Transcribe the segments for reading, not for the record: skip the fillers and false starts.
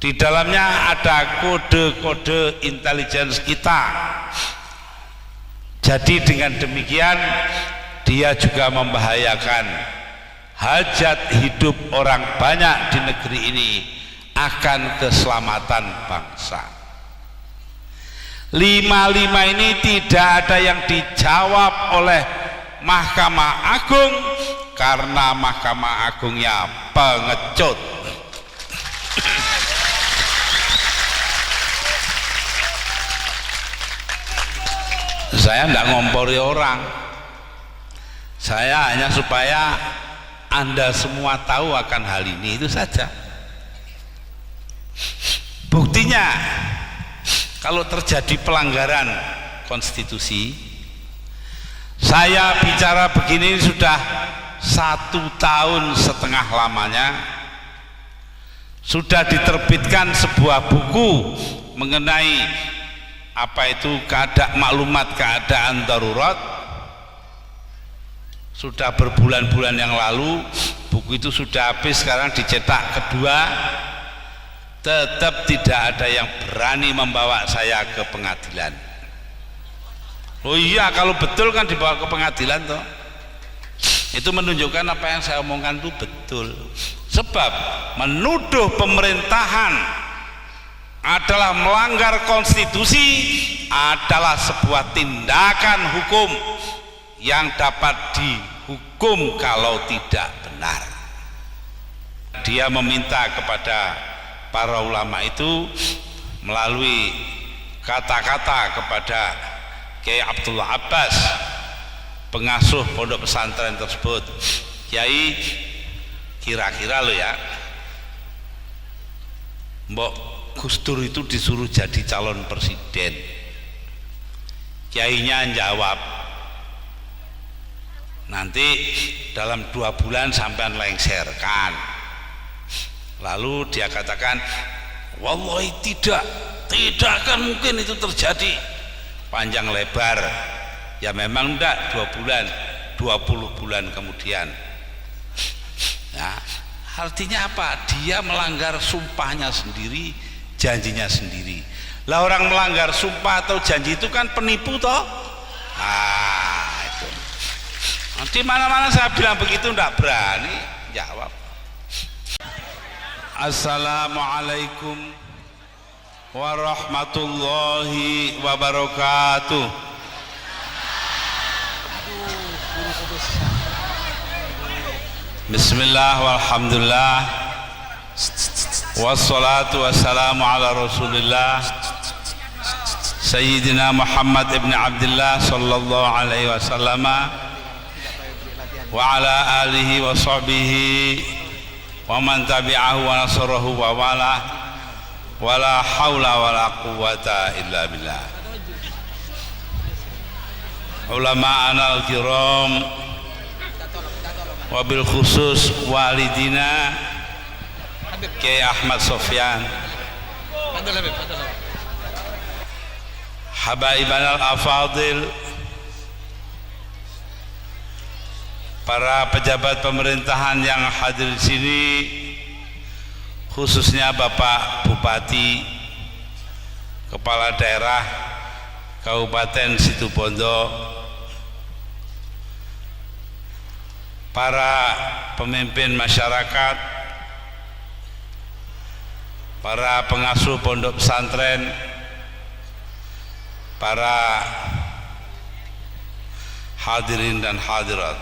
Di dalamnya ada kode-kode intelligence kita. Jadi dengan demikian dia juga membahayakan hajat hidup orang banyak di negeri ini, akan keselamatan bangsa. 5 ini tidak ada yang dijawab oleh Mahkamah Agung karena Mahkamah Agungnya pengecut. Saya tidak ngompori orang, saya hanya supaya Anda semua tahu akan hal ini, itu saja. Buktinya kalau terjadi pelanggaran konstitusi, saya bicara begini sudah 1,5 tahun lamanya, sudah diterbitkan sebuah buku mengenai apa itu maklumat keadaan darurat. Sudah berbulan-bulan yang lalu buku itu sudah habis, sekarang dicetak kedua. Tetap tidak ada yang berani membawa saya ke pengadilan. Oh iya, kalau betul kan dibawa ke pengadilan toh. Itu menunjukkan apa yang saya omongkan itu betul. Sebab menuduh pemerintahan adalah melanggar konstitusi adalah sebuah tindakan hukum yang dapat dihukum kalau tidak benar. Dia meminta kepada para ulama itu melalui kata-kata kepada Kiai Abdullah Abbas, pengasuh pondok pesantren tersebut, Kiai, kira-kira lo ya, Mbok Gus Dur itu disuruh jadi calon presiden. Kiainya jawab, nanti dalam 2 bulan sampean lengserkan. Lalu dia katakan, wallahi tidak akan mungkin itu terjadi. Panjang lebar, ya memang enggak 2 bulan, 20 bulan kemudian. Nah, artinya apa? Dia melanggar sumpahnya sendiri, janjinya sendiri. Lah orang melanggar sumpah atau janji itu kan penipu toh. Nah itu. Nanti mana-mana saya bilang begitu enggak berani jawab. Assalamualaikum warahmatullahi wabarakatuh. Bismillah walhamdulillah wassalatu wassalamu ala rasulillah Sayyidina Muhammad ibn Abdullah sallallahu alaihi wasallam wa ala alihi wa sahbihi wa man tabi'ahu wa nasarahu wa wala wala haula wala quwwata illa billah. Ulama'ana al-kiram wabil khusus walidina Kiai Ahmad Sofyan, Habaiban al-afadil, para pejabat pemerintahan yang hadir di sini, khususnya Bapak Bupati, Kepala Daerah Kabupaten Situbondo, para pemimpin masyarakat, para pengasuh pondok pesantren, para hadirin dan hadirat.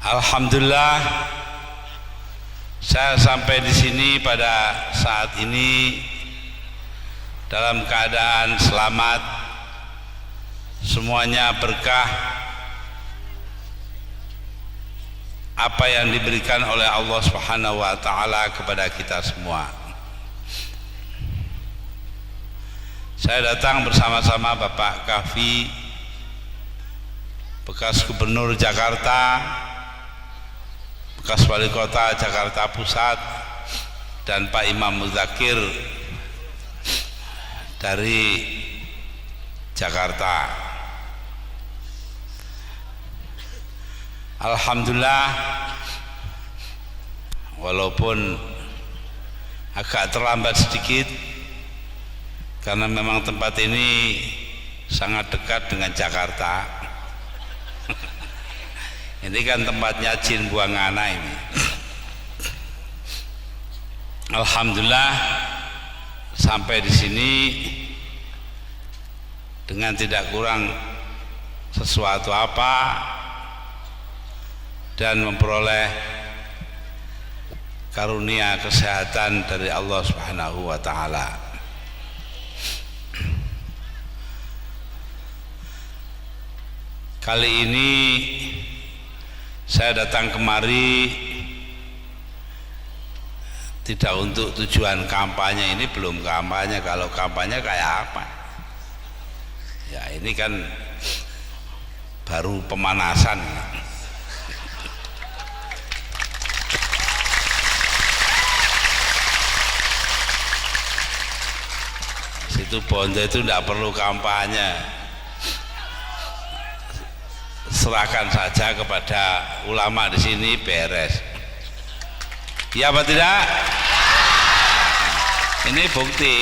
Alhamdulillah, saya sampai di sini pada saat ini dalam keadaan selamat, semuanya berkah apa yang diberikan oleh Allah Subhanahu wa taala kepada kita semua. Saya datang bersama-sama Bapak Kafi, bekas Gubernur Jakarta, bekas Wali Kota Jakarta Pusat, dan Pak Imam Muzakir dari Jakarta. Alhamdulillah, walaupun agak terlambat sedikit karena memang tempat ini sangat dekat dengan Jakarta. Ini kan tempatnya jin buang anak ini. Alhamdulillah sampai di sini dengan tidak kurang sesuatu apa dan memperoleh karunia kesehatan dari Allah Subhanahu wa taala. Kali ini saya datang kemari tidak untuk tujuan kampanye, ini belum kampanye. Kalau kampanye kayak apa? Ya ini kan baru pemanasan. Situ Bondo itu tidak perlu kampanye, serahkan saja kepada ulama di sini beres. Ya apa tidak? Ini bukti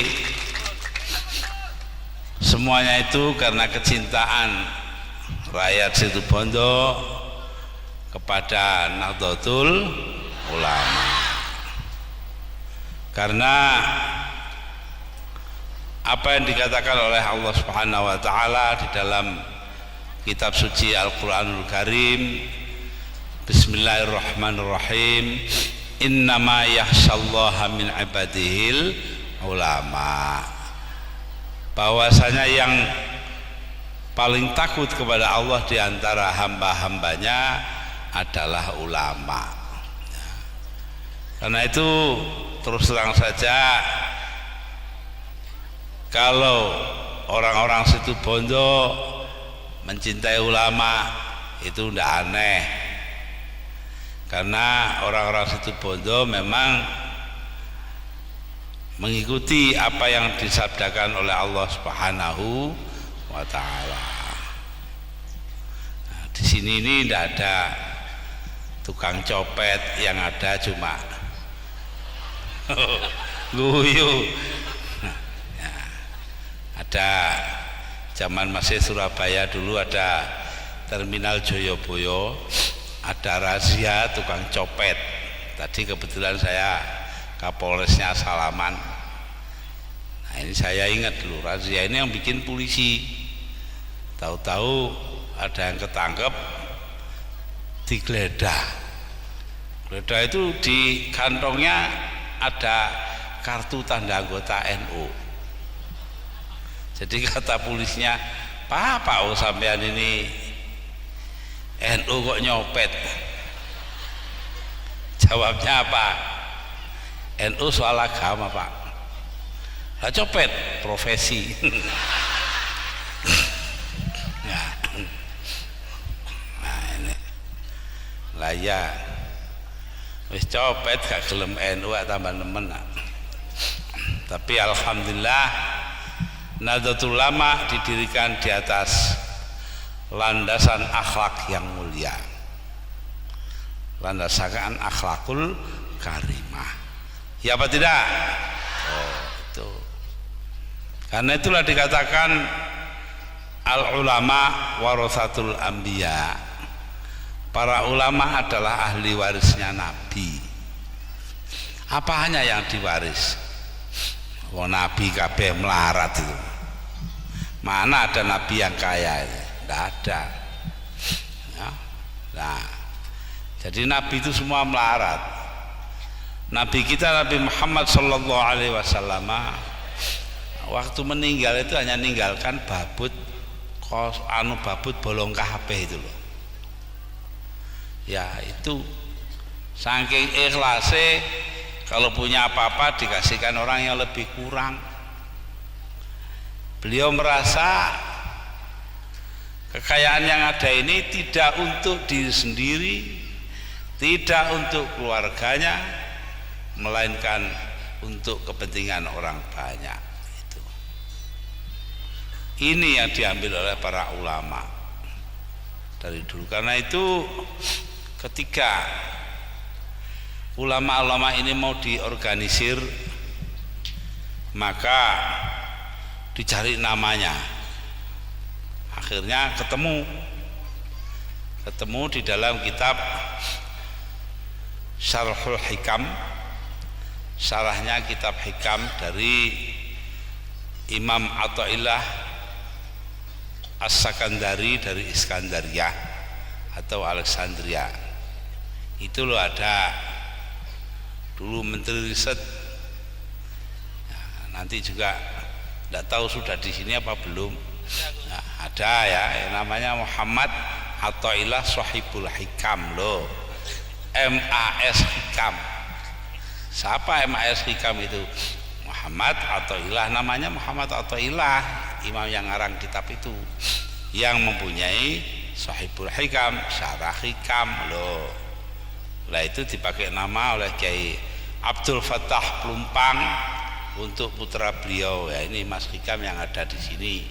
semuanya itu karena kecintaan rakyat Situ Bondo kepada Nahdlatul Ulama. Karena apa yang dikatakan oleh Allah Subhanahu wa taala di dalam kitab suci Al-Qur'anul Karim, Bismillahirrahmanirrahim, innama yakhsyallaha min ibadihil ulama, bahwasanya yang paling takut kepada Allah di antara hamba-hambanya adalah ulama. Karena itu terus terang saja, kalau orang-orang Situ Bondo mencintai ulama itu tidak aneh, karena orang-orang Situ Bondo memang mengikuti apa yang disabdakan oleh Allah Subhanahu wa taala. Nah, di sini ini tidak ada tukang copet, yang ada cuma guyu. Ada zaman masih Surabaya dulu ada terminal Joyoboyo, ada razia tukang copet. Tadi kebetulan saya Kapolresnya salaman. Nah ini saya ingat dulu, razia ini yang bikin polisi. Tahu-tahu ada yang ketangkep, digeledah. Geledah itu di kantongnya ada kartu tanda anggota NU. Jadi kata polisinya, Pak sampean ini NU kok nyopet? Jawabnya apa? NU soal agama Pak. Lah copet profesi. Nah ini lah ya wis copet gak gelem NU tambah nemen. Tapi alhamdulillah Nahdlatul Ulama didirikan di atas landasan akhlak yang mulia, landasan akhlakul karimah. Ya apa tidak? Oh itu. Karena itulah dikatakan al ulama warasatul anbiya. Para ulama adalah ahli warisnya Nabi. Apa hanya yang diwaris? Oh, Nabi kabeh melarat itu. Mana ada Nabi yang kaya? Tidak ada. Ya. Nah, jadi Nabi itu semua melarat. Nabi kita Nabi Muhammad Sallallahu Alaihi Wasallam waktu meninggal itu hanya meninggalkan babut babut bolong kabeh itu loh. Ya itu saking ikhlasnya, kalau punya apa-apa dikasihkan orang yang lebih kurang. Beliau merasa kekayaan yang ada ini tidak untuk diri sendiri, tidak untuk keluarganya, melainkan untuk kepentingan orang banyak. Itu. Ini yang diambil oleh para ulama dari dulu. Karena itu ketika ulama-ulama ini mau diorganisir Maka dicari namanya, akhirnya ketemu di dalam kitab Syarhul Hikam, syarahnya kitab Hikam dari Imam Athaillah As-Sakandari dari Iskandaria atau Alexandria. Itu loh, ada dulu menteri riset. Nanti juga tidak tahu sudah di sini apa belum. Nah, ada ya, namanya Muhammad Athaillah Shahibul Hikam loh, MAS Hikam. Siapa MAS Hikam itu? Muhammad Athaillah, namanya Muhammad Athaillah, imam yang ngarang kitab itu, yang mempunyai Shahibul Hikam, Syarah Hikam loh. Lah itu dipakai nama oleh Kiai Abdul Fattah Plumpang untuk putra beliau. Ya, ini Mas Hikam yang ada di sini.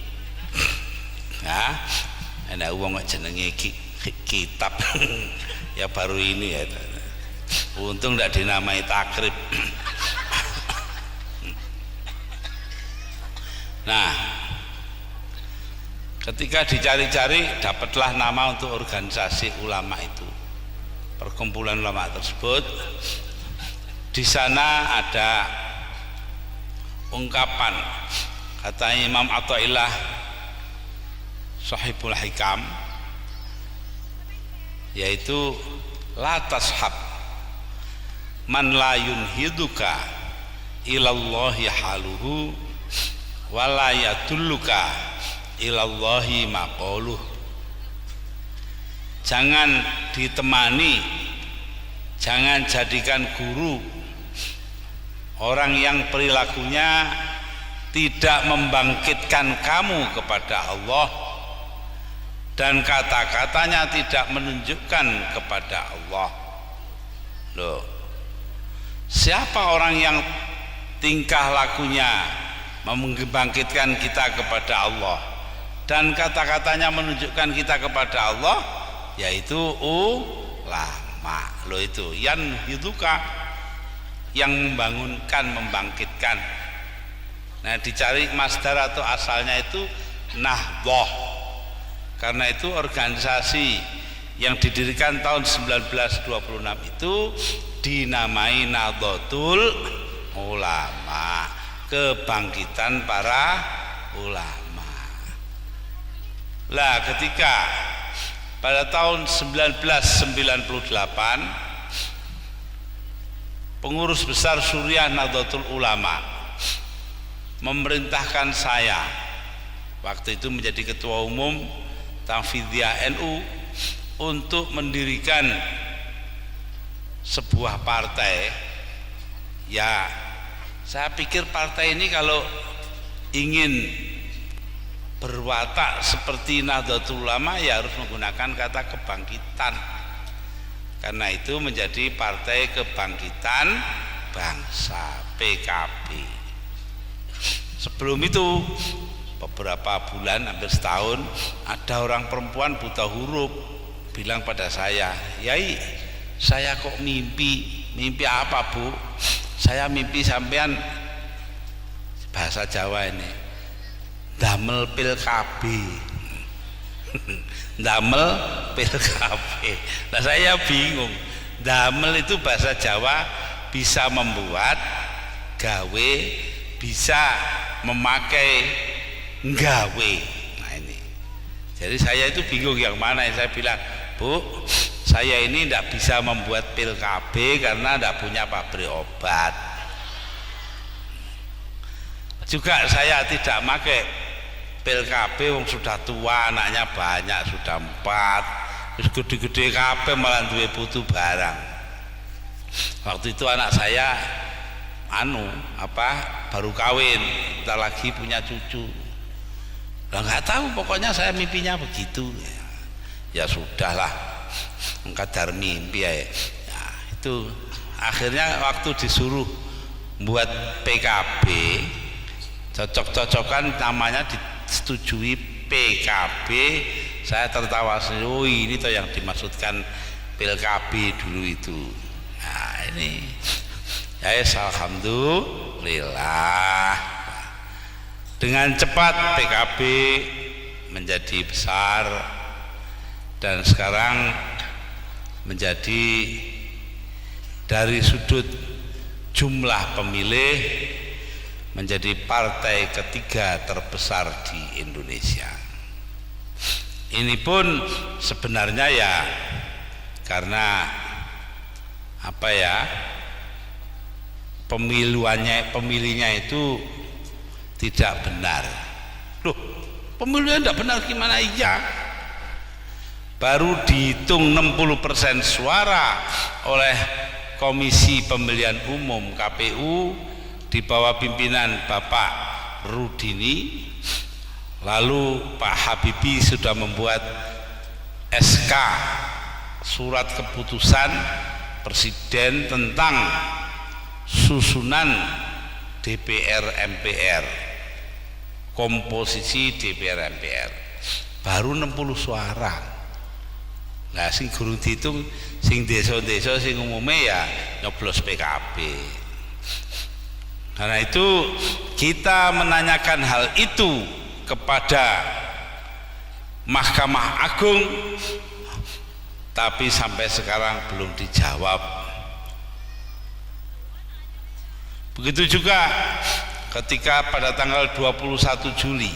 Nah, ada uang jenenge kitab ya baru ini ya. Untung tidak dinamai takrib. Nah, ketika dicari-cari dapatlah nama untuk organisasi ulama itu, perkumpulan ulama tersebut. Di sana ada ungkapan kata Imam Athaillah Shahibul Hikam, yaitu la tashab man la yunhiduka ilallahi haluhu wala yadulluka ilallahi maqaluh. Jangan ditemani, jangan jadikan guru orang yang perilakunya tidak membangkitkan kamu kepada Allah dan kata-katanya tidak menunjukkan kepada Allah. Loh, siapa orang yang tingkah lakunya membangkitkan kita kepada Allah dan kata-katanya menunjukkan kita kepada Allah? Yaitu ulama. Loh, itu yan hiduka, yang membangunkan, membangkitkan. Nah, dicari masdar atau asalnya itu Nahdhah. Karena itu organisasi yang didirikan tahun 1926 itu dinamai Nahdlatul Ulama, kebangkitan para ulama. Lah, ketika pada tahun 1998 pengurus besar Suriah Nahdlatul Ulama memerintahkan saya, waktu itu menjadi ketua umum Tanfidiyah NU, untuk mendirikan sebuah partai. Ya, saya pikir partai ini kalau ingin berwatak seperti Nahdlatul Ulama ya harus menggunakan kata kebangkitan. Karena itu menjadi Partai Kebangkitan Bangsa, PKB. Sebelum itu beberapa bulan, hampir setahun, ada orang perempuan buta huruf bilang pada saya, "Yai, saya kok mimpi apa, Bu? Saya mimpi sampean," bahasa Jawa ini, damel pil KB. Damel pil KB. Nah, saya bingung. Damel itu bahasa Jawa bisa membuat, gawe bisa memakai, nggawe. Nah, ini. Jadi saya itu bingung yang mana. Saya bilang, "Bu, saya ini tidak bisa membuat pil KB karena tidak punya pabrik obat. Juga saya tidak pakai pil KB, wong sudah tua, anaknya banyak, sudah 4, terus gede-gede KB malah duwe putu barang." Waktu itu anak saya baru kawin, kita lagi punya cucu. Lah, nggak tahu, pokoknya saya mimpinya begitu. Ya sudahlah, kadar mimpi ya. Nah, itu akhirnya waktu disuruh buat PKB, cocok-cocokan namanya disetujui PKB, saya tertawa sendiri. Oh, ini tuh yang dimaksudkan pil KB dulu itu. Nah, ini ya, alhamdulillah. Dengan cepat PKB menjadi besar dan sekarang menjadi dari sudut jumlah pemilih menjadi partai ketiga terbesar di Indonesia. Ini pun sebenarnya ya karena apa ya, pemilihnya itu tidak benar. Loh, pemilihnya tidak benar gimana? Iya, baru dihitung 60% suara oleh Komisi Pemilihan Umum KPU di bawah pimpinan Bapak Rudini. Lalu Pak Habibie sudah membuat SK, surat keputusan Presiden tentang susunan DPR MPR, komposisi DPR MPR, baru 60 suara. Nah, sing gurung dihitung, sing desa-desa sing umumnya ya nyoblos PKB. Karena itu kita menanyakan hal itu kepada Mahkamah Agung, tapi sampai sekarang belum dijawab. Begitu juga ketika pada tanggal 21 Juli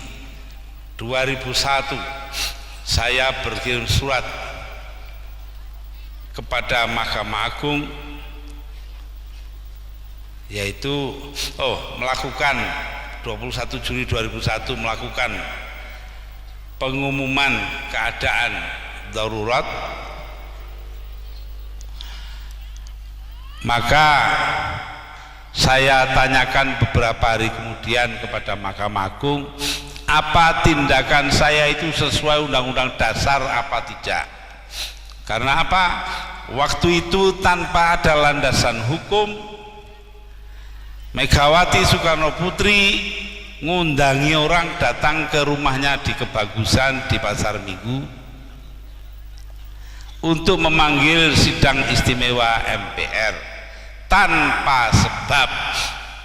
2001 saya berkirim surat kepada Mahkamah Agung, yaitu melakukan 21 Juli 2001 melakukan pengumuman keadaan darurat. Maka saya tanyakan beberapa hari kemudian kepada Mahkamah Agung, apa tindakan saya itu sesuai Undang-Undang Dasar apa tidak. Karena apa? Waktu itu tanpa ada landasan hukum, Megawati Soekarno Putri ngundangi orang datang ke rumahnya di Kebagusan di Pasar Minggu untuk memanggil sidang istimewa MPR tanpa sebab.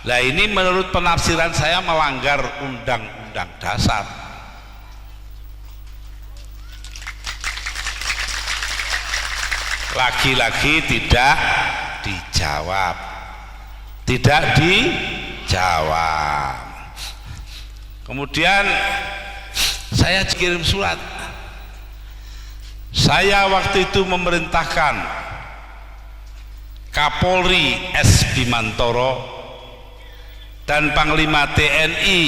Nah, ini menurut penafsiran saya melanggar Undang-Undang Dasar. Lagi-lagi tidak dijawab, tidak dijawab. Kemudian saya kirim surat. Saya waktu itu memerintahkan Kapolri S. Bimantoro dan Panglima TNI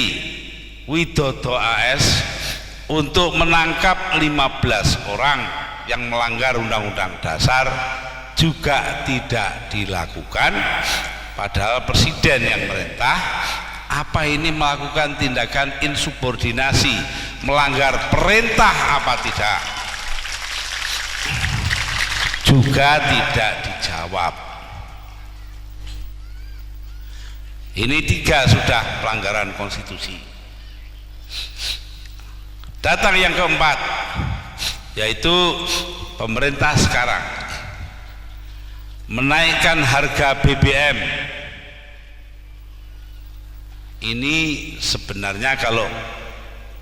Widodo AS untuk menangkap 15 orang yang melanggar Undang-Undang Dasar, juga tidak dilakukan, padahal Presiden yang merintah. Apa ini melakukan tindakan insubordinasi, melanggar perintah apa tidak? Juga tidak dijawab. Ini 3 sudah pelanggaran konstitusi. Datang yang keempat, yaitu pemerintah sekarang menaikkan harga BBM. Ini sebenarnya kalau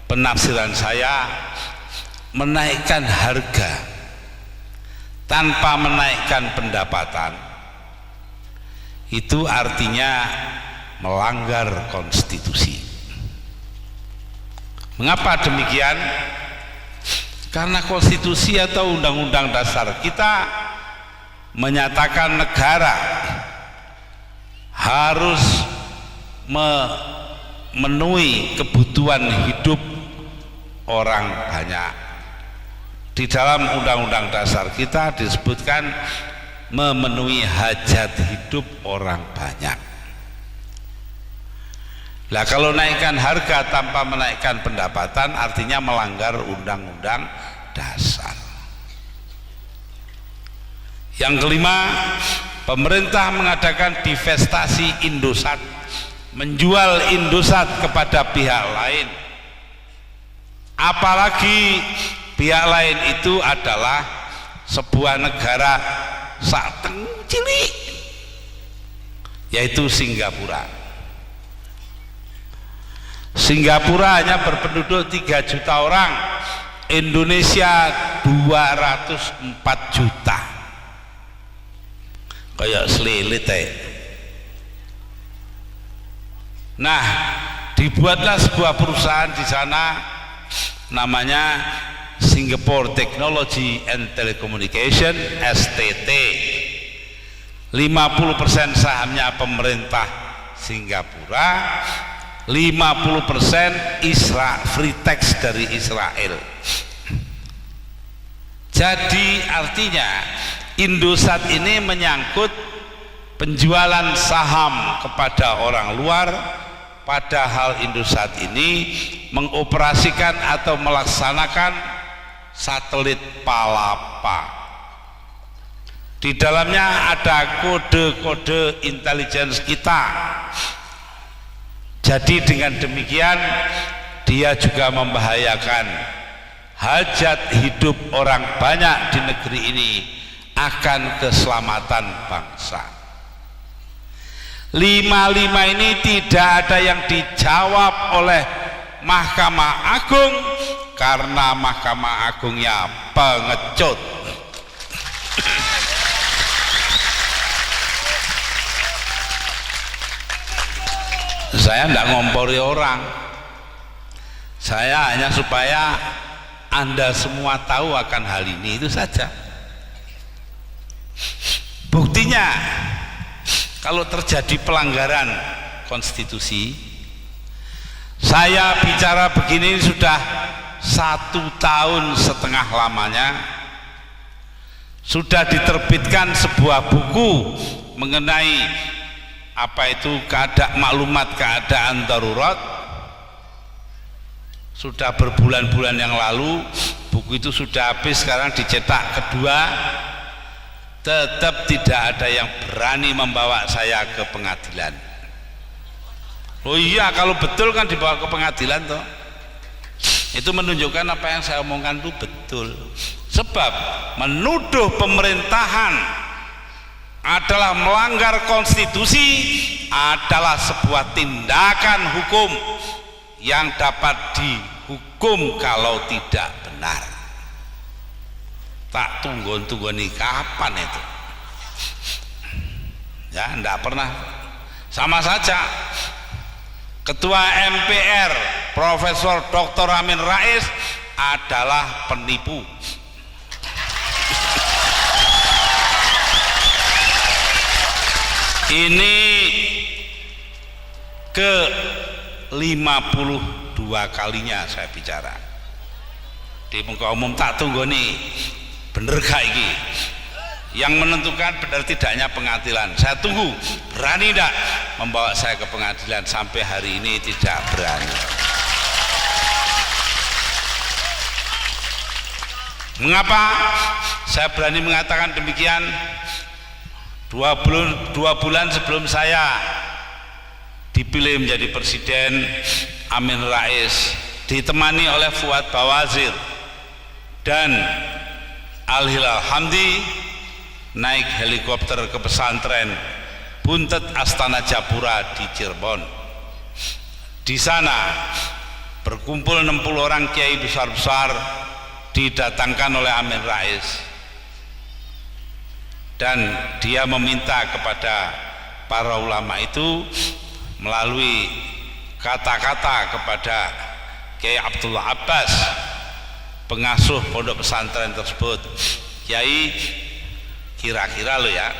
penafsiran saya, menaikkan harga tanpa menaikkan pendapatan itu artinya melanggar konstitusi. Mengapa demikian? Karena konstitusi atau undang-undang dasar kita menyatakan negara harus memenuhi kebutuhan hidup orang banyak. Di dalam undang-undang dasar kita disebutkan memenuhi hajat hidup orang banyak. Nah, kalau naikkan harga tanpa menaikkan pendapatan artinya melanggar undang-undang dasar. Yang kelima, pemerintah mengadakan divestasi Indosat, menjual Indosat kepada pihak lain. Apalagi pihak lain itu adalah sebuah negara sateng cilik, yaitu Singapura. Singapura hanya berpenduduk 3 juta orang, Indonesia 204 juta, kayak selilit Nah, dibuatlah sebuah perusahaan di sana namanya Singapore Technology and Telecommunication (STT). 50% sahamnya pemerintah Singapura, 50% free tax dari Israel. Jadi artinya Indosat ini menyangkut penjualan saham kepada orang luar, padahal Indosat ini mengoperasikan atau melaksanakan satelit Palapa. Di dalamnya ada kode-kode intelligence kita. Jadi dengan demikian dia juga membahayakan hajat hidup orang banyak di negeri ini akan keselamatan bangsa. 55 ini tidak ada yang dijawab oleh Mahkamah Agung karena Mahkamah Agungnya pengecut. Saya tidak ngompori orang, saya hanya supaya Anda semua tahu akan hal ini, itu saja. Buktinya kalau terjadi pelanggaran konstitusi, saya bicara begini sudah 1,5 tahun lamanya, sudah diterbitkan sebuah buku mengenai apa itu maklumat keadaan darurat. Sudah berbulan-bulan yang lalu buku itu sudah habis, sekarang dicetak kedua. Tetap tidak ada yang berani membawa saya ke pengadilan. Oh iya, kalau betul kan dibawa ke pengadilan toh. Itu menunjukkan apa yang saya omongkan itu betul. Sebab menuduh pemerintahan adalah melanggar konstitusi adalah sebuah tindakan hukum yang dapat dihukum kalau tidak benar. Tak tunggu nih kapan itu? Ya, enggak pernah. Sama saja Ketua MPR Profesor Dr. Amin Rais adalah penipu. Ini ke 52 kalinya saya bicara di muka umum. Tak tunggu nih, bener gak ini? Yang menentukan benar tidaknya pengadilan. Saya tunggu, berani tidak membawa saya ke pengadilan? Sampai hari ini tidak berani. Mengapa saya berani mengatakan demikian? 2 bulan sebelum saya dipilih menjadi presiden, Amin Rais ditemani oleh Fuad Bawazir dan Al-Hilal Hamdi naik helikopter ke pesantren Buntet Astana Japura di Cirebon. Di sana berkumpul 60 orang kiai besar-besar didatangkan oleh Amin Rais, dan dia meminta kepada para ulama itu melalui kata-kata kepada Kiai Abdullah Abbas, pengasuh pondok pesantren tersebut, Kiai, kira-kira lo ya,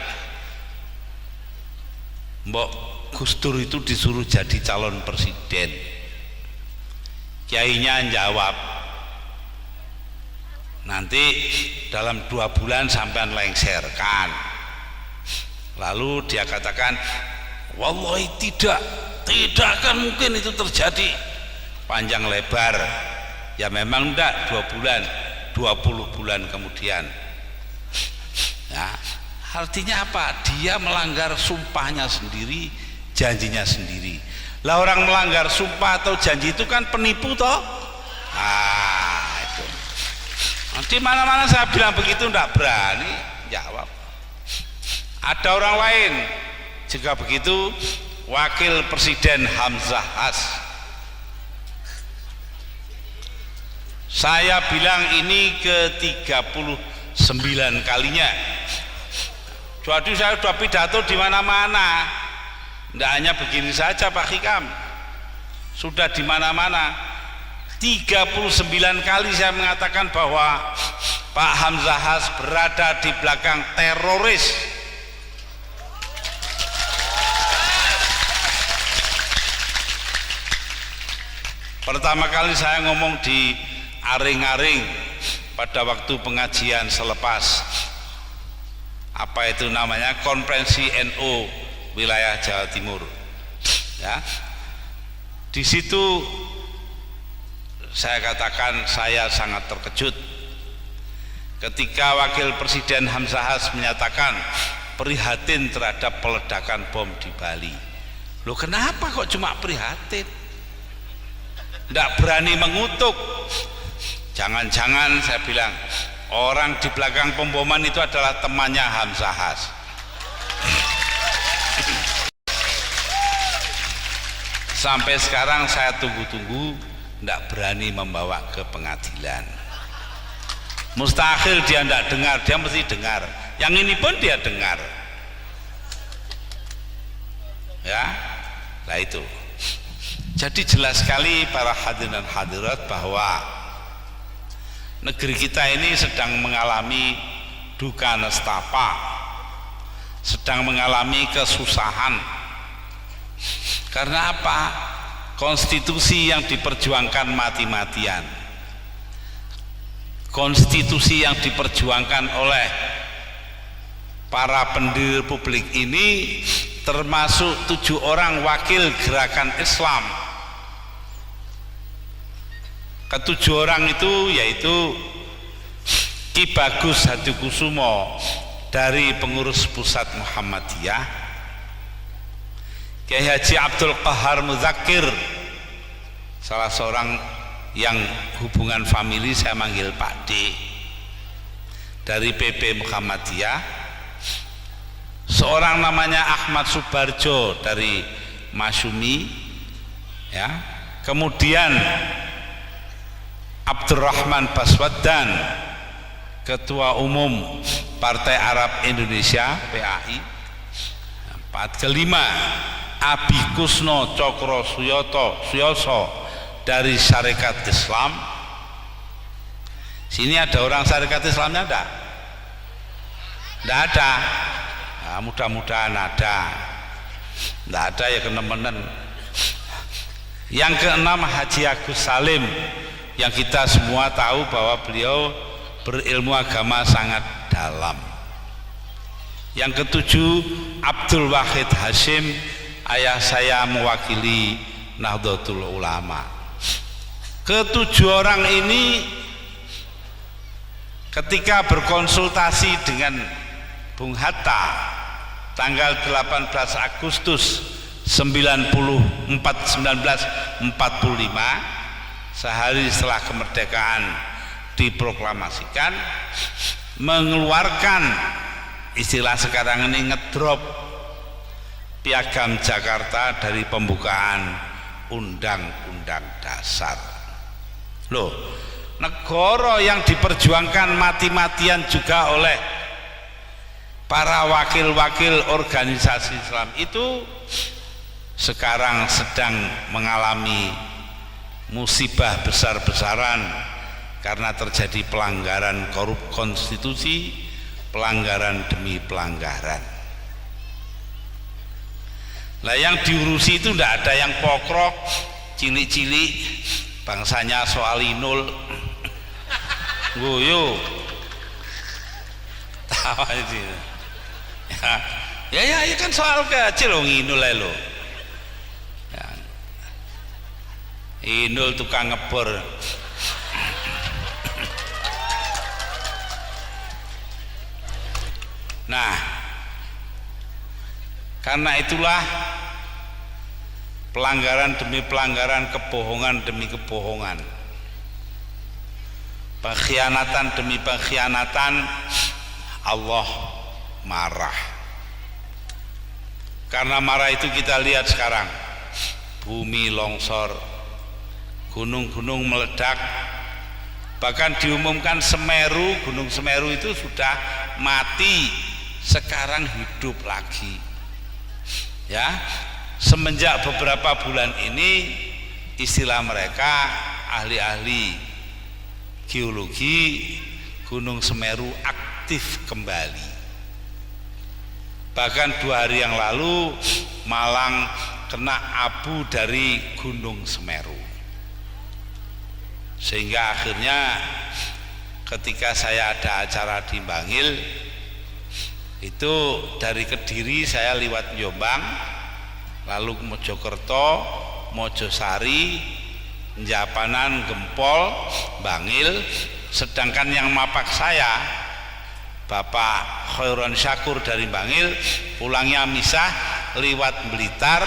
Mbok Gus Dur itu disuruh jadi calon presiden. Kiainya jawab, nanti dalam 2 bulan sampean lengserkan. Lalu dia katakan, wallahi tidak akan mungkin itu terjadi. Panjang lebar, ya memang enggak 2 bulan, 20 bulan kemudian. Ya, artinya apa? Dia melanggar sumpahnya sendiri, janjinya sendiri. Lah orang melanggar sumpah atau janji itu kan penipu toh. Itu. Di mana-mana saya bilang begitu enggak berani jawab. Ada orang lain juga begitu, Wakil Presiden Hamzah Has Saya bilang ini ke-39 kalinya. Jadi saya sudah pidato di mana-mana. Tidak hanya begini saja Pak Hikam, sudah di mana-mana. 39 kali saya mengatakan bahwa Pak Hamzahas berada di belakang teroris. Pertama kali saya ngomong di Aring-Aring pada waktu pengajian selepas apa itu namanya konferensi NU wilayah Jawa Timur, ya. Di situ saya katakan saya sangat terkejut ketika Wakil Presiden Hamzahas menyatakan prihatin terhadap peledakan bom di Bali. Loh, kenapa kok cuma prihatin? Tidak berani mengutuk. Jangan-jangan saya bilang orang di belakang pemboman itu adalah temannya Hamzahas. Sampai sekarang saya tunggu-tunggu, tidak berani membawa ke pengadilan. Mustahil dia tidak dengar, dia mesti dengar. Yang ini pun dia dengar. Ya, nah itu. Jadi jelas sekali para hadirin dan hadirat bahwa negeri kita ini sedang mengalami duka nestapa, sedang mengalami kesusahan. Karena apa? Konstitusi yang diperjuangkan mati-matian, konstitusi yang diperjuangkan oleh para pendiri republik ini, termasuk 7 orang wakil gerakan Islam. Ke-7 orang itu yaitu Ki Bagus Hadikusumo dari pengurus pusat Muhammadiyah, Kiai Haji Abdul Qahar Muzakir, salah seorang yang hubungan famili saya manggil Pak D, dari PP Muhammadiyah, seorang namanya Ahmad Subarjo dari Masyumi, ya. Kemudian Abdurrahman Baswaddan, Ketua Umum Partai Arab Indonesia PAI. Kelima, Abi Kusno Cokro Suyoso dari Syarikat Islam. Sini ada orang Syarikat Islamnya enggak? Enggak ada. Nah, mudah-mudahan ada. Enggak ada ya kenemenen. Yang keenam, Haji Agus Salim, yang kita semua tahu bahwa beliau berilmu agama sangat dalam. Yang ketujuh, Abdul Wahid Hashim, ayah saya mewakili Nahdlatul Ulama. Ke-7 orang ini ketika berkonsultasi dengan Bung Hatta tanggal 18 Agustus 1945, sehari setelah kemerdekaan diproklamasikan, mengeluarkan istilah sekarang ini ngedrop Piagam Jakarta dari pembukaan Undang-Undang Dasar. Loh, negara yang diperjuangkan mati-matian juga oleh para wakil-wakil organisasi Islam itu sekarang sedang mengalami musibah besar-besaran karena terjadi pelanggaran korup konstitusi, pelanggaran demi pelanggaran. Lah yang diurusi itu tidak ada yang pokrok, cilik-cilik, bangsanya soal inul, guyu, tawa itu. Ya kan soal kecil loh, inul lo. Ya. Inul tukang ngebor. Nah, karena itulah pelanggaran demi pelanggaran, kebohongan demi kebohongan, pengkhianatan demi pengkhianatan, Allah marah. Karena marah itu kita lihat sekarang, bumi longsor, gunung-gunung meledak, Bahkan diumumkan Semeru, Gunung Semeru itu sudah mati, sekarang hidup lagi. Ya, semenjak beberapa bulan ini istilah mereka ahli-ahli geologi, Gunung Semeru aktif kembali. Bahkan 2 hari yang lalu Malang kena abu dari Gunung Semeru. Sehingga akhirnya ketika saya ada acara di Bangil itu dari Kediri saya liwat Jombang, lalu ke Mojokerto, Mojosari, Japanan, Gempol, Bangil. Sedangkan yang mapak saya Bapak Khairon Syakur dari Bangil, pulangnya misah liwat Blitar,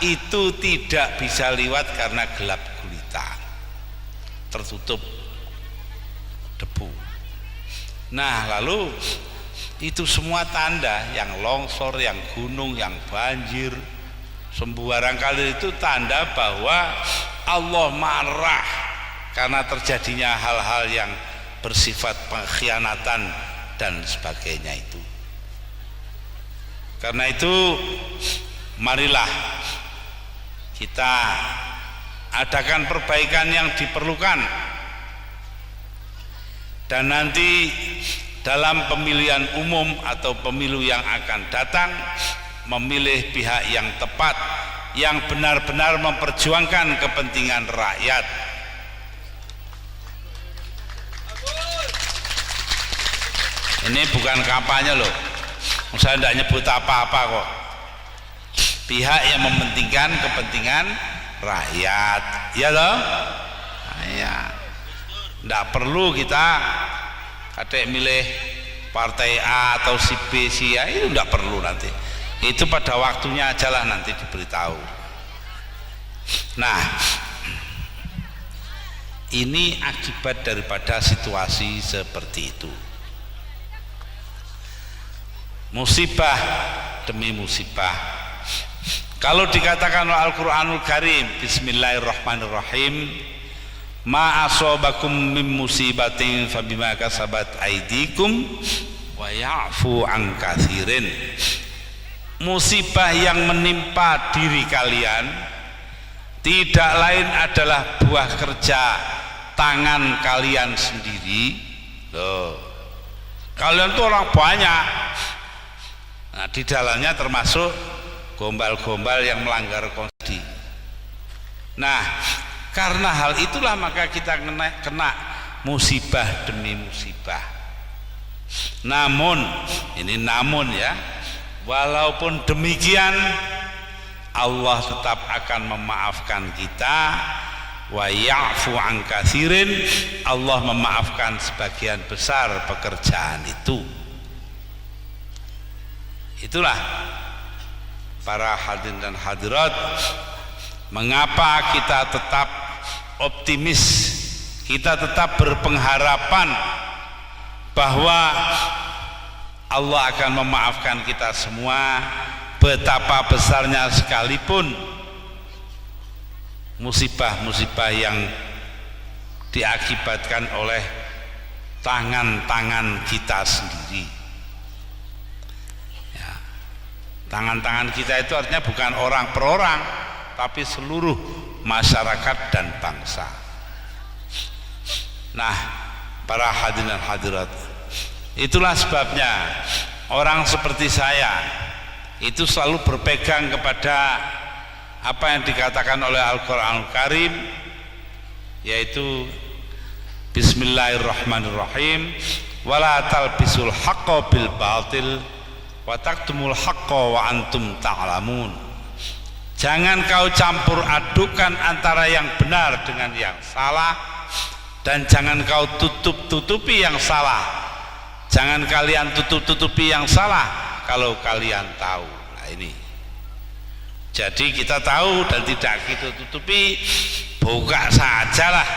itu tidak bisa liwat karena gelap gulita, tertutup debu. Nah, lalu itu semua tanda yang longsor, yang gunung, yang banjir, sembarang kali itu tanda bahwa Allah marah karena terjadinya hal-hal yang bersifat pengkhianatan dan sebagainya itu. Karena itu marilah kita adakan perbaikan yang diperlukan, dan nanti dalam pemilihan umum atau pemilu yang akan datang memilih pihak yang tepat, yang benar-benar memperjuangkan kepentingan rakyat. Ini bukan kampanye loh, saya tidak nyebut apa-apa kok. Pihak yang mementingkan kepentingan rakyat, ya loh. Ya, tidak perlu kita kadek milih partai A atau si B, si A, itu tidak perlu nanti. Itu pada waktunya aja lah nanti diberitahu. Nah, ini akibat daripada situasi seperti itu. Musibah demi musibah. Kalau dikatakan oleh Al-Quranul Karim, Bismillahirrahmanirrahim, ma asobakum min musibatin fabima kasabat aidikum wa ya'fu an katsirin. Musibah yang menimpa diri kalian tidak lain adalah buah kerja tangan kalian sendiri. Loh, kalian tuh orang banyak. Nah, di dalamnya termasuk gombal-gombal yang melanggar konstitusi. Nah, karena hal itulah maka kita kena musibah demi musibah. Namun, ini namun ya, walaupun demikian Allah tetap akan memaafkan kita. Wa ya'fu an katsirin, Allah memaafkan sebagian besar pekerjaan itu. Itulah para hadirin dan hadirat, mengapa kita tetap optimis, kita tetap berpengharapan bahwa Allah akan memaafkan kita semua, betapa besarnya sekalipun musibah-musibah yang diakibatkan oleh tangan-tangan kita sendiri. Tangan-tangan kita itu artinya bukan orang per orang, tapi seluruh masyarakat dan bangsa. Nah, para hadirin dan hadirat, itulah sebabnya orang seperti saya itu selalu berpegang kepada apa yang dikatakan oleh Al-Quranul Karim, yaitu Bismillahirrahmanirrahim, wala talbisul haqqa bil batil wa taktumul haqqa wa antum ta'lamun. Jangan kau campur adukan antara yang benar dengan yang salah, dan jangan kau tutup-tutupi yang salah. Jangan kalian tutup-tutupi yang salah kalau kalian tahu. Nah, ini jadi kita tahu dan tidak kita tutupi, buka sajalah.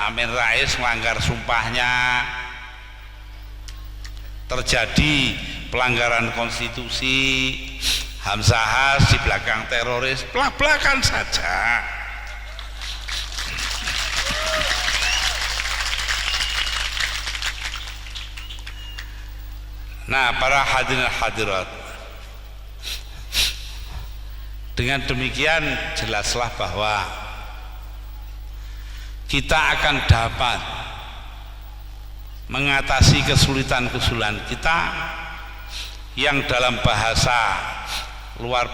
Amin Rais melanggar sumpahnya, terjadi pelanggaran konstitusi, Hamzahas di belakang teroris, belak-belakan saja. Nah, para hadirin hadirat, dengan demikian jelaslah bahwa kita akan dapat mengatasi kesulitan-kesulitan kita yang dalam bahasa luar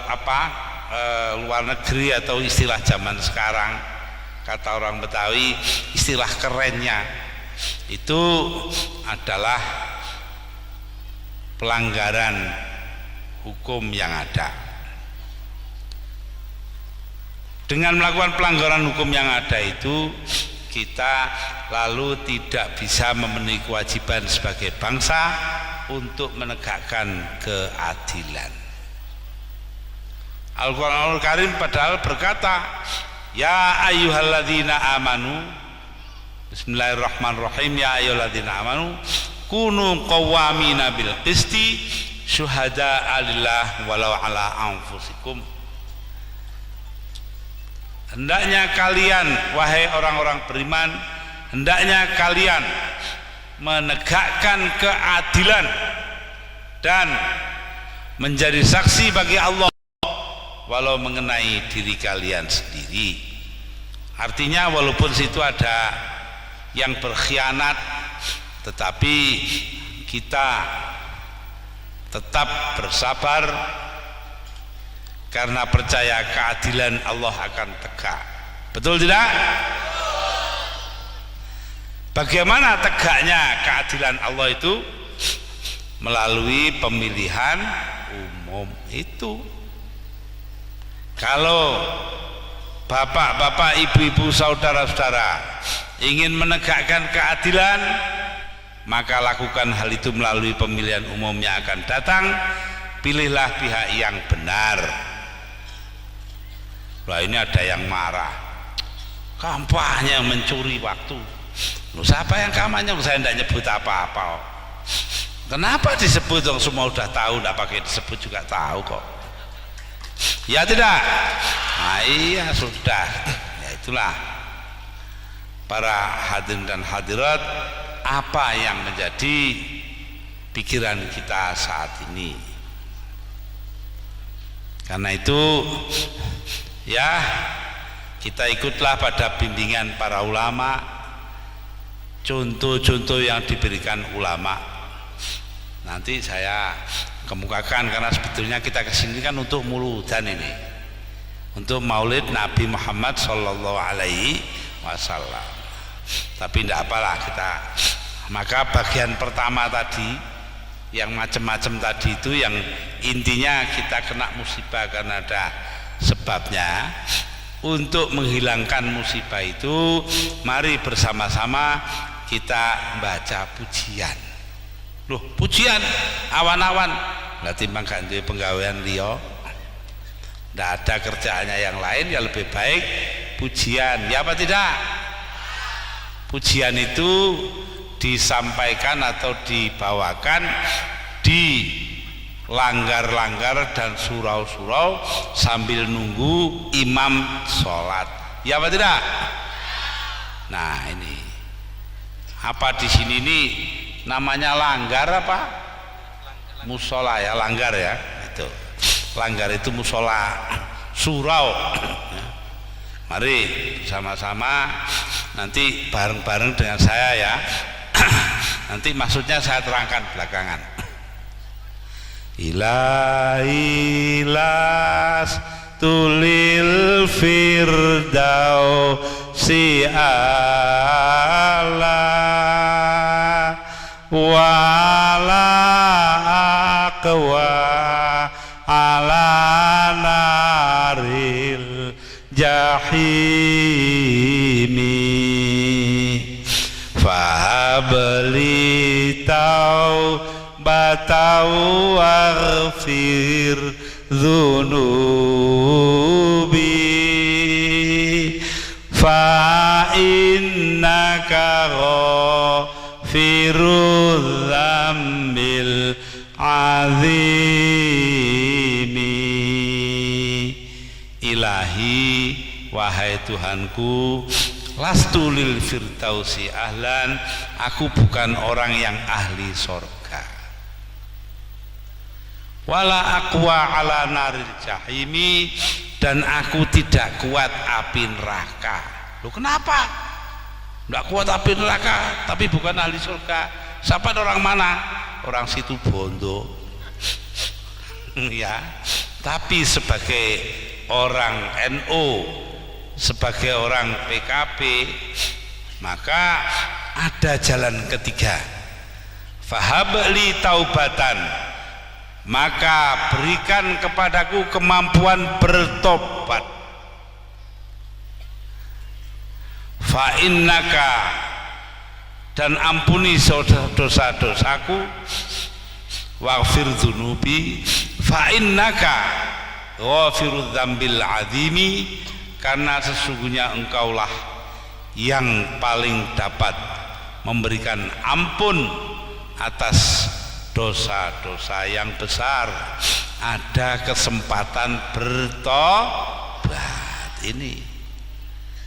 negeri atau istilah zaman sekarang, kata orang Betawi, istilah kerennya itu adalah pelanggaran hukum yang ada. Dengan melakukan pelanggaran hukum yang ada itu, kita lalu tidak bisa memenuhi kewajiban sebagai bangsa untuk menegakkan keadilan. Al-Qur'anul Karim padahal berkata, ya ayyuhalladzina amanu, bismillahirrahmanirrahim, ya ayyuhalladzina amanu kunu qawwamina bil qisti syuhada'a lillah walau ala anfusikum. Hendaknya kalian, wahai orang-orang beriman, hendaknya kalian menegakkan keadilan dan menjadi saksi bagi Allah walau mengenai diri kalian sendiri. Artinya walaupun situ ada yang berkhianat, tetapi kita tetap bersabar karena percaya keadilan Allah akan tegak. Betul tidak? Bagaimana tegaknya keadilan Allah itu? Melalui pemilihan umum itu. Kalau bapak-bapak, ibu-ibu, saudara-saudara ingin menegakkan keadilan, maka lakukan hal itu melalui pemilihan umum yang akan datang. Pilihlah pihak yang benar. Wah, ini ada yang marah, kampanye mencuri waktu. Loh, siapa yang kampanye? Saya tidak nyebut apa-apa. Kenapa disebut? Dong semua udah tahu, tidak pakai disebut juga tahu kok. Ya tidak? Nah, iya sudah. Ya itulah para hadirin dan hadirat, apa yang menjadi pikiran kita saat ini. Karena itu ya, kita ikutlah pada bimbingan para ulama, contoh-contoh yang diberikan ulama. Nanti saya kemukakan, karena sebetulnya kita kesini kan untuk muludan ini, untuk maulid Nabi Muhammad Sallallahu Alaihi Wasallam. Tapi tidak apalah kita. Maka bagian pertama tadi, yang macam-macam tadi itu, yang intinya kita kena musibah karena ada sebabnya. Untuk menghilangkan musibah itu, mari bersama-sama kita baca pujian. Loh, pujian awan-awan, berarti mangga duwe penggawean liya, tidak ada kerjaannya yang lain, ya lebih baik pujian, ya apa tidak? Pujian itu disampaikan atau dibawakan di langgar-langgar dan surau-surau sambil nunggu imam sholat, ya apa tidak? Nah, ini apa di sini ini namanya langgar apa? Musola ya, langgar ya, itu langgar itu musola, surau. Mari sama-sama nanti bareng-bareng dengan saya ya. Nanti maksudnya saya terangkan belakangan. Ilahi tulil firdausi ala wala aqwa ala naril jahimi fahabli taubatan waghfir dhunubi fa innaka ghafirul dzambil azimi. Ilahi, wahai Tuhanku, lastu lil firdausi ahlan, aku bukan orang yang ahli sorga. wala aqwa ala naril jahimi, dan aku tidak kuat api neraka. Loh kenapa? Tidak kuat api neraka tapi bukan ahli surga. Siapa orang mana? Orang situ Bondo. Ya, tapi sebagai orang NU, sebagai orang PKB, maka ada jalan ketiga. Fahabli taubatan, maka berikan kepadaku kemampuan bertobat. Fa innaka, dan ampuni dosa-dosaku. Waghfir dzunubi fa innaka ghafirudz dzambil azimi, karena sesungguhnya engkaulah yang paling dapat memberikan ampun atas dosa-dosa yang besar. Ada kesempatan bertobat ini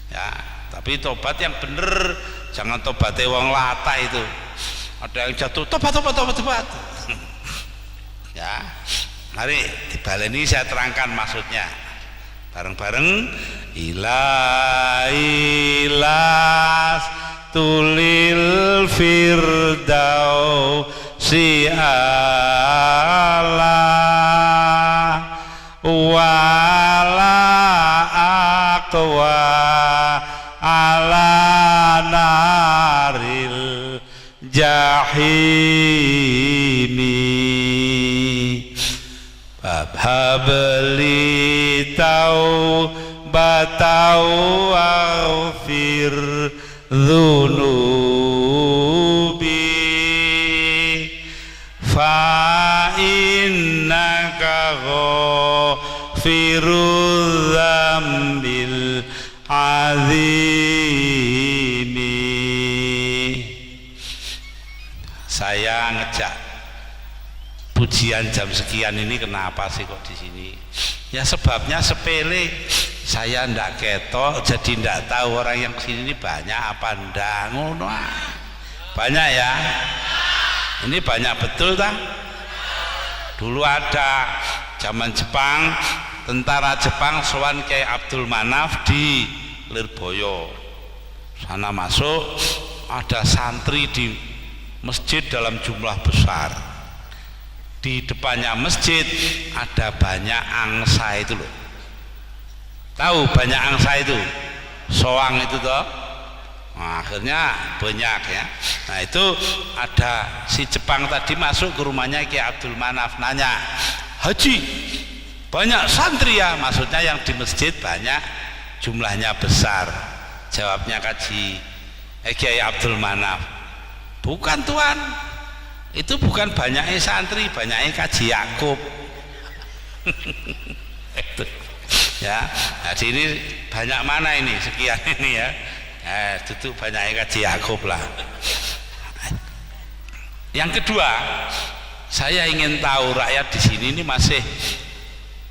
ya, tapi tobat yang bener, jangan tobatnya wong lata itu. Ada yang jatuh tobat ya, mari dibaleni, saya terangkan maksudnya bareng-bareng. Ilailas tulil firdausi ala wala aqwa ala naril jahimi, habli taubatau waghfir dzunubi fa innaka ghafirudz dzambil azimi. Saya ngejak pujian jam sekian ini kenapa sih kok di sini? Ya sebabnya sepele, saya ndak ketok, jadi ndak tahu orang yang kesini ini banyak apa ndak, ngono. Banyak ya? Ini banyak betul tak? Dulu ada zaman Jepang, tentara Jepang sowan Kyai Abdul Manaf di Lirboyo. Sana masuk, ada santri di masjid dalam jumlah besar. Di depannya masjid ada banyak angsa itu loh. Tahu banyak angsa itu? Soang itu toh. Nah, akhirnya banyak ya. Nah itu ada si Jepang tadi masuk ke rumahnya Kyai Abdul Manaf, nanya, Haji, banyak santri ya? Maksudnya yang di masjid banyak, jumlahnya besar. Jawabnya Kyai Abdul Manaf, bukan tuan, itu bukan banyaknya santri, banyaknya Kaji Yakub. Ya, jadi ini banyak mana ini, sekian ini ya. Itu banyaknya Kaji Yakub lah. Yang kedua, saya ingin tahu rakyat di sini ini masih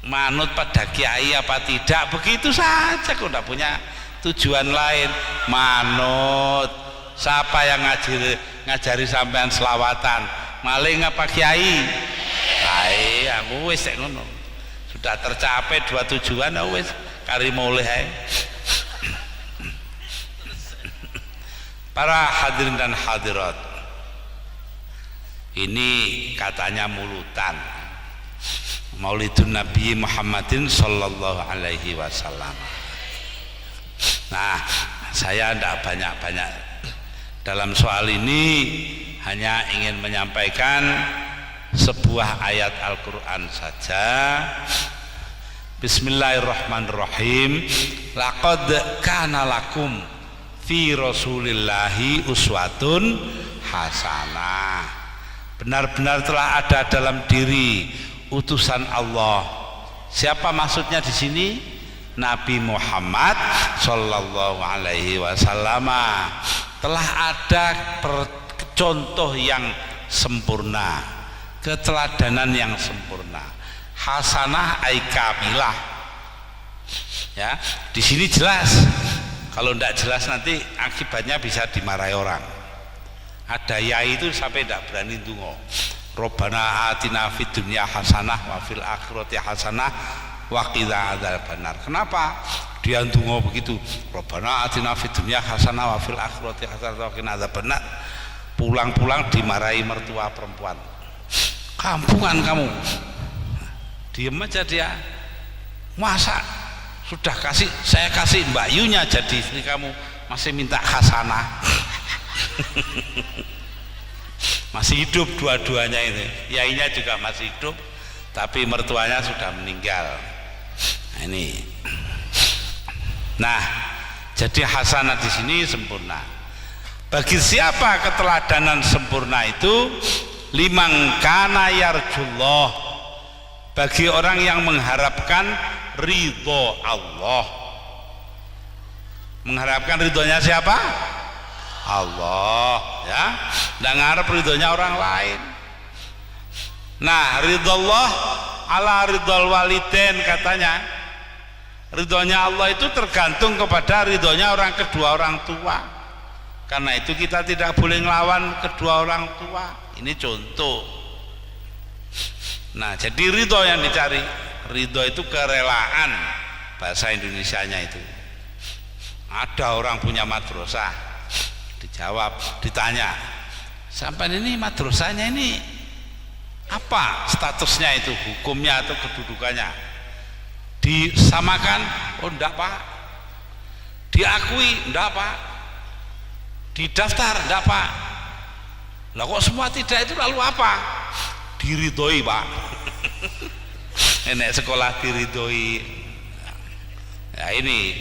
manut pada kiai apa tidak? Begitu saja, kok tidak punya tujuan lain. Manut. Siapa yang ngajari sampean selawatan? Maling apa kiai? Kiai, aku wis ngono. Sudah tercapai dua tujuan, wis kari mulih ae. Para hadirin dan hadirat, ini katanya mulutan Maulidun Nabi Muhammadin sallallahu alaihi wasallam. Nah, saya tidak banyak-banyak dalam soal ini, hanya ingin menyampaikan sebuah ayat Al-Quran saja. Bismillahirrahmanirrahim. Laqad kana lakum fi rasulillahi uswatun hasanah. Benar-benar telah ada dalam diri utusan Allah. Siapa maksudnya di sini? Nabi Muhammad sallallahu alaihi wasallam. Telah ada contoh yang sempurna, keteladanan yang sempurna. Hasanah ay kamilah. Ya, di sini jelas. Kalau tidak jelas nanti akibatnya bisa dimarahi orang. Ada yai itu sampai tidak berani dungo. Rabbana atina fid dunya hasanah wa fil akhirati hasanah wa qina adzabannar. Kenapa dia ndonga begitu? Rabbana atina fid dunya hasanah wa fil akhirati hasanah wa qina adzabannar. Pulang-pulang dimarahi mertua perempuan. Kampungan kamu. Diem aja dia. Masa sudah saya kasih Mbak Yunya jadi istri kamu masih minta hasanah. Masih hidup dua-duanya ini, yainya juga masih hidup tapi mertuanya sudah meninggal. Nah, ini jadi hasanah di sini sempurna. Bagi siapa keteladanan sempurna itu? Liman kana yarjullah, bagi orang yang mengharapkan ridho Allah. Mengharapkan ridhonya siapa? Allah, ya. Nggak ngarep ridhonya orang lain. Nah, ridho Allah ala ridhol walidain katanya. Ridhonya Allah itu tergantung kepada ridhonya kedua orang tua. Karena itu kita tidak boleh ngelawan kedua orang tua. Ini contoh. Nah, jadi ridho yang dicari. Ridho itu kerelaan, bahasa Indonesianya itu. Ada orang punya madrasah, dijawab, ditanya, sampai ini madrasahnya ini apa statusnya itu, hukumnya atau kedudukannya? Disamakan? Oh enggak Pak. Diakui? Enggak Pak. Didaftar? Enggak Pak. Lah kok semua tidak itu lalu apa? Diridhoi Pak. Enek sekolah diridhoi. Ya ini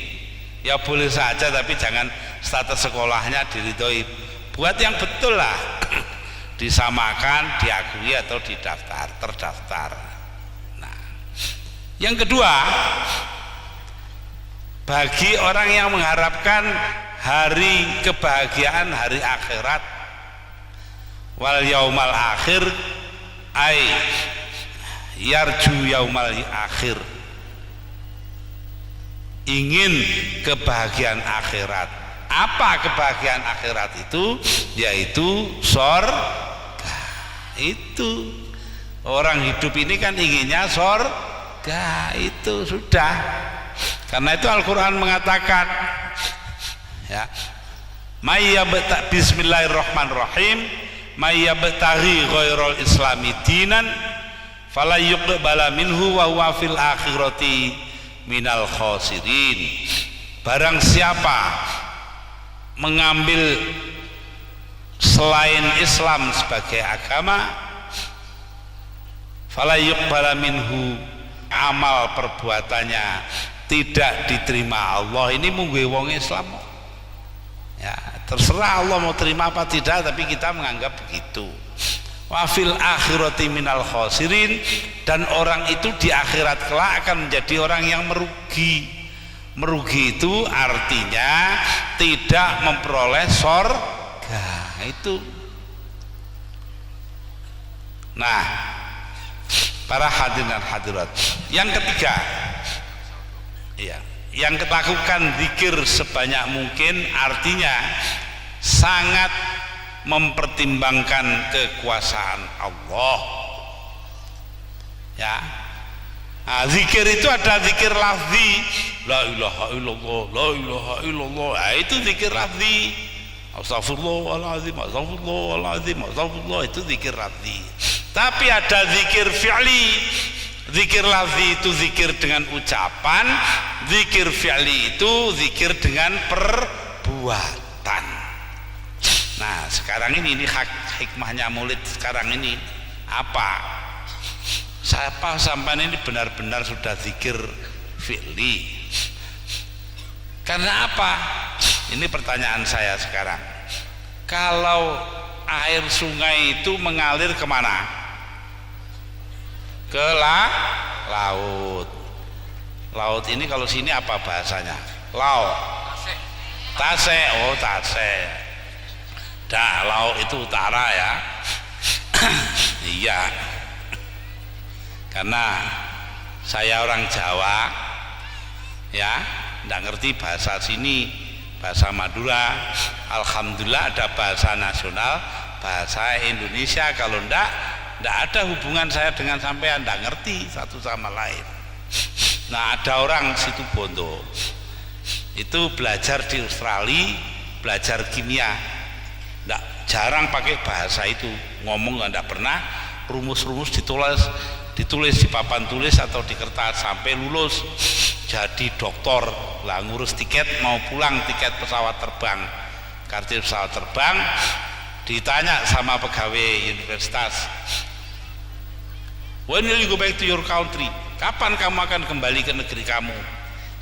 ya boleh saja, tapi jangan status sekolahnya diridhoi. Buat yang betul lah. Disamakan, diakui atau didaftar, terdaftar. Nah, yang kedua, bagi orang yang mengharapkan hari kebahagiaan, hari akhirat, wal yaumal akhir, ay yarju yaumal akhir, ingin kebahagiaan akhirat. Apa kebahagiaan akhirat itu? Yaitu surga. Itu orang hidup ini kan inginnya surga, itu sudah. Karena itu Al-Quran mengatakan, ya, bismillahirrahmanirrahim, mayyabtaghi ghairal islami dinan fala yuqbala minhu wa huwa fil akhirati minal khasirin. Barang siapa mengambil selain Islam sebagai agama, fala yuqbala minhu, amal perbuatannya tidak diterima Allah. Ini mungguhe wong Islam, ya terserah Allah mau terima apa tidak, tapi kita menganggap begitu. Wa fil akhirati minal khasirin, dan orang itu di akhirat kelak akan menjadi orang yang merugi. Merugi itu artinya tidak memperoleh surga itu. Nah, para hadirin dan hadirat, yang ketiga, ya, yang melakukan zikir sebanyak mungkin artinya sangat mempertimbangkan kekuasaan Allah, ya. Nah, zikir itu ada zikir lafzi, la ilaha illallah, la ilaha illallah. Nah, itu zikir lafzi. Astagfirullahaladzim, astagfirullahaladzim, astagfirullah, itu zikir lafzi. Tapi ada zikir fi'li. Zikir lafzi itu zikir dengan ucapan, zikir fi'li itu zikir dengan perbuatan. Nah, sekarang ini hikmahnya maulid sekarang ini apa? Siapa sampai ini benar-benar sudah zikir fi'li? Karena apa? Ini pertanyaan saya sekarang. Kalau air sungai itu mengalir kemana? Ke laut. Laut ini kalau sini apa bahasanya? Laut. Tase. Oh, tase. Dah, laut itu utara ya. Iya. Karena saya orang Jawa, ya, nggak ngerti bahasa sini, bahasa Madura. Alhamdulillah ada bahasa nasional, bahasa Indonesia. Kalau ndak, ndak ada hubungan saya dengan sampean, ndak ngerti satu sama lain. Nah, ada orang situ Bondo itu belajar di Australia, belajar kimia, ndak jarang pakai bahasa itu, ngomong ndak pernah, rumus-rumus ditulis di papan tulis atau di kertas sampai lulus jadi doktor. Lah ngurus tiket mau pulang, tiket pesawat terbang, kartu pesawat terbang, ditanya sama pegawai universitas, when will you go back to your country, kapan kamu akan kembali ke negeri kamu?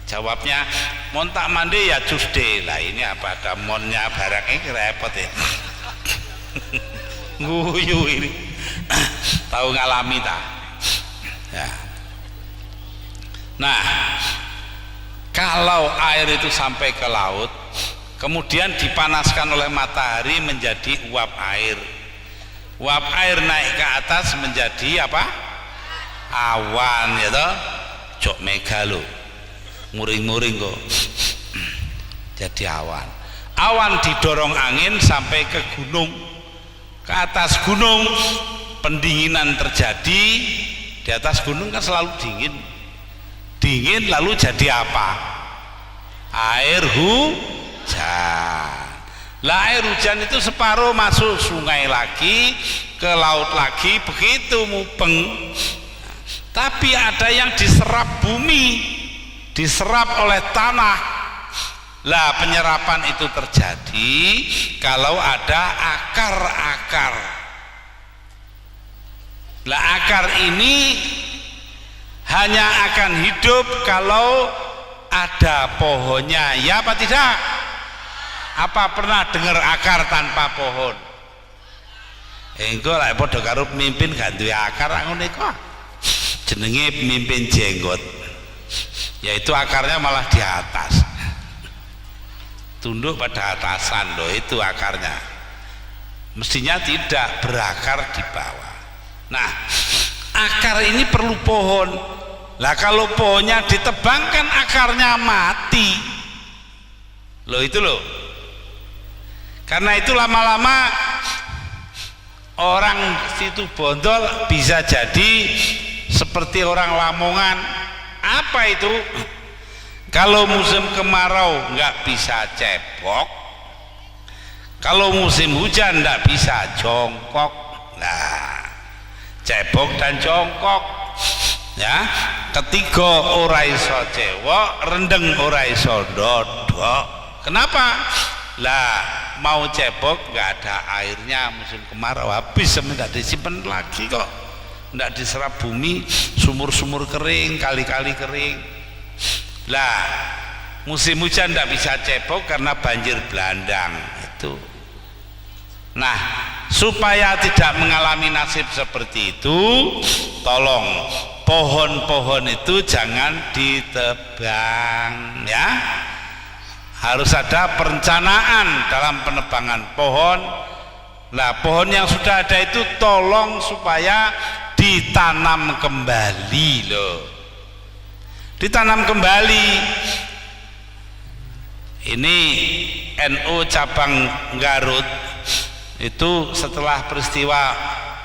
Jawabnya, montak mande ya Tuesday. Lah ini apa ada monnya barangnya repot ya. Nguyu ini tahu ngalami tak ya. Nah, kalau air itu sampai ke laut kemudian dipanaskan oleh matahari menjadi uap air, uap air naik ke atas menjadi apa? Awan ya toh. Jok megalo muring-muring kok jadi awan. Awan didorong angin sampai ke gunung, ke atas gunung pendinginan terjadi. Di atas gunung kan selalu dingin lalu jadi apa? Air hujan. Lah air hujan itu separuh masuk sungai lagi, ke laut lagi, begitu mupeng. Tapi ada yang diserap bumi, diserap oleh tanah. Lah penyerapan itu terjadi kalau ada akar-akar. Lah akar ini hanya akan hidup kalau ada pohonnya, ya apa tidak? Apa pernah dengar akar tanpa pohon? Engko lek padha karo pemimpin gak duwe akar ngono iku. Jenenge pemimpin jenggot. Yaitu akarnya malah di atas. Tunduk pada atasan loh, itu akarnya. Mestinya tidak berakar di bawah. Nah, akar ini perlu pohon. Lah kalau pohonnya ditebang kan akarnya mati. Loh itu loh. Karena itu lama-lama orang situ Bondol bisa jadi seperti orang Lamongan. Apa itu? Kalau musim kemarau nggak bisa cebok, kalau musim hujan nggak bisa jongkok. Nah, cebok dan jongkok ya. Ketiga ora iso cewok, rendeng ora iso dodok. Kenapa? Lah mau cebok nggak ada airnya, musim kemarau habis, tidak disimpan lagi kok, tidak diserap bumi, sumur-sumur kering, kali-kali kering. Lah musim hujan tidak bisa cebok karena banjir bandang itu. Nah, supaya tidak mengalami nasib seperti itu, tolong pohon-pohon itu jangan ditebang ya. Harus ada perencanaan dalam penebangan pohon. Nah, pohon yang sudah ada itu tolong supaya ditanam kembali loh. Ditanam kembali. Ini NU cabang Garut itu setelah peristiwa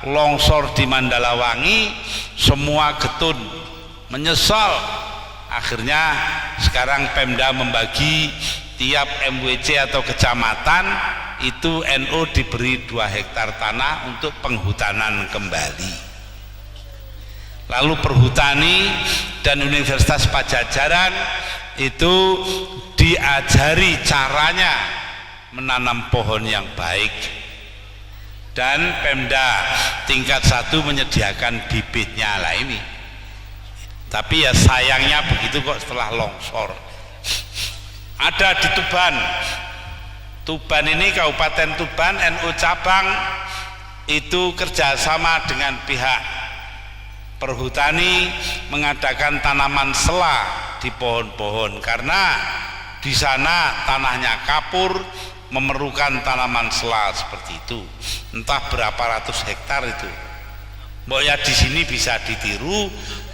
longsor di Mandalawangi semua getun menyesal. Akhirnya sekarang Pemda membagi tiap MWC atau kecamatan itu NU diberi 2 hektar tanah untuk penghutanan kembali. Lalu Perhutani dan Universitas Pajajaran itu diajari caranya menanam pohon yang baik, dan Pemda tingkat 1 menyediakan bibitnya lah ini. Tapi ya sayangnya begitu kok setelah longsor. Ada di Tuban. Tuban ini Kabupaten Tuban, NU cabang itu kerjasama dengan pihak Perhutani mengadakan tanaman sela di pohon-pohon karena di sana tanahnya kapur, memerlukan tanaman sela seperti itu. Entah berapa ratus hektar itu. Mbok ya di sini bisa ditiru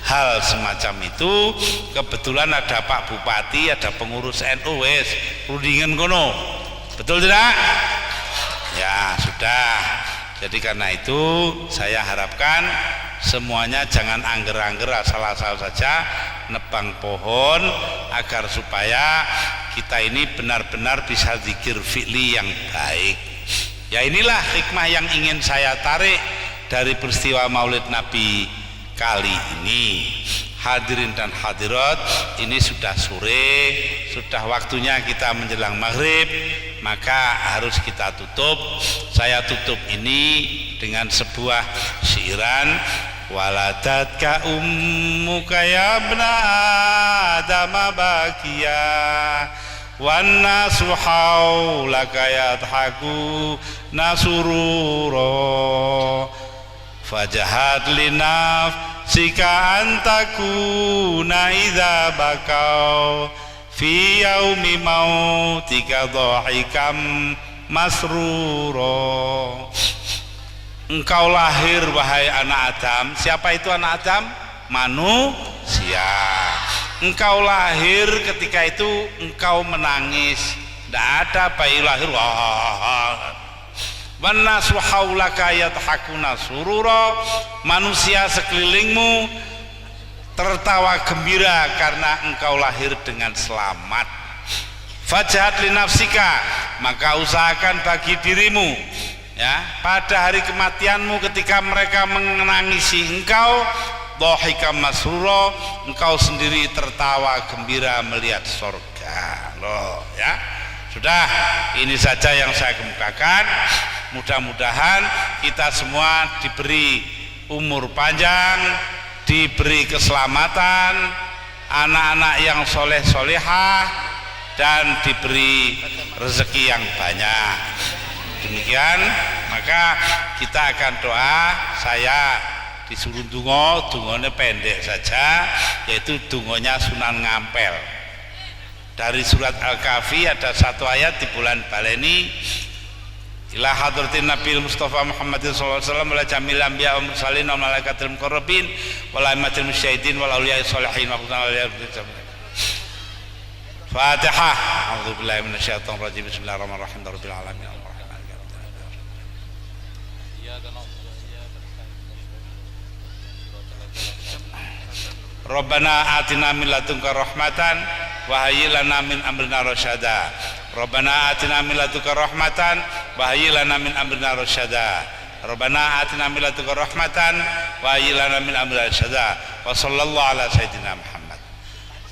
hal semacam itu. Kebetulan ada Pak Bupati, ada pengurus NU wes rundingan kono. Betul tidak? Ya sudah. Jadi karena itu saya harapkan semuanya jangan angger-angger asal-asal saja nebang pohon, agar supaya kita ini benar-benar bisa zikir fi'li yang baik. Ya inilah hikmah yang ingin saya tarik dari peristiwa Maulid Nabi kali ini. Hadirin dan hadirat, ini sudah sore, sudah waktunya kita menjelang maghrib, maka harus kita tutup. Saya tutup ini dengan sebuah syairan, waladatka ummuka ya ibna adam bakiya wan nasu haulaka yadhaku nasururo fajahad linafsika antakuna idza bakau fi yaumi mautika dhahikam masruro. Engkau lahir wahai anak Adam. Siapa itu anak Adam? Manusia. Engkau lahir, ketika itu engkau menangis, tidak ada bayi lahir wah. Wannasu haulaka yadhakuna surura, manusia sekelilingmu tertawa gembira karena engkau lahir dengan selamat. Fajhat li nafsika, maka usahakan bagi dirimu, ya, pada hari kematianmu ketika mereka menangisi engkau, dhahika masrura, engkau sendiri tertawa gembira melihat surga. Loh, ya. Sudah, ini saja yang saya kemukakan. Mudah-mudahan kita semua diberi umur panjang, diberi keselamatan, anak-anak yang soleh solehah, dan diberi rezeki yang banyak. Demikian, maka kita akan doa. Saya disuruh dungonya pendek saja, yaitu dungonya Sunan Ngampel. Dari surat Al-Kahfi ada satu ayat di bulan Baleni, ila hadratin Nabi Mustafa Muhammadin sallallahu alaihi wasallam wala jamil anbiya wa mursalin wa malaikatil muqarrabin wal aimatil musyahidin wal auliya sholihin wa husnul awliya. Fatihah. A'udzubillahi minasyaitonir rajim. Bismillahirrahmanirrahim. Rabbil alamin. Rabbana atina min ladunka rahmatan wa hayyi lana min amrina rasyada. Rabbana atina min ladunka rahmatan wa hayyi lana min amrina rasyada. Rabbana atina min ladunka rahmatan wa hayyi lana min amrina rasyada. Wa sallallahu ala sayyidina Muhammad.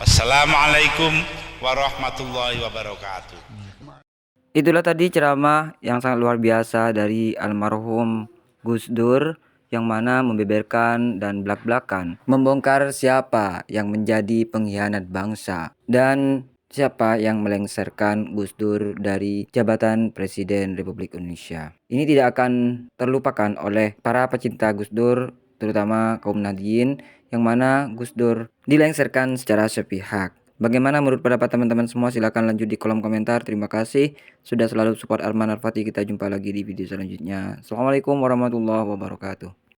Wassalamualaikum warahmatullahi wabarakatuh. Itulah tadi ceramah yang sangat luar biasa dari almarhum Gus Dur, yang mana membeberkan dan belak-belakan membongkar siapa yang menjadi pengkhianat bangsa dan siapa yang melengsarkan Gus Dur dari jabatan Presiden Republik Indonesia. Ini tidak akan terlupakan oleh para pecinta Gus Dur, terutama kaum Nahdliyin, yang mana Gus Dur dilengsarkan secara sepihak. Bagaimana menurut pendapat teman-teman semua? Silahkan lanjut di kolom komentar. Terima kasih sudah selalu support Arman Al-Fatih. Kita jumpa lagi di video selanjutnya. Assalamualaikum warahmatullahi wabarakatuh.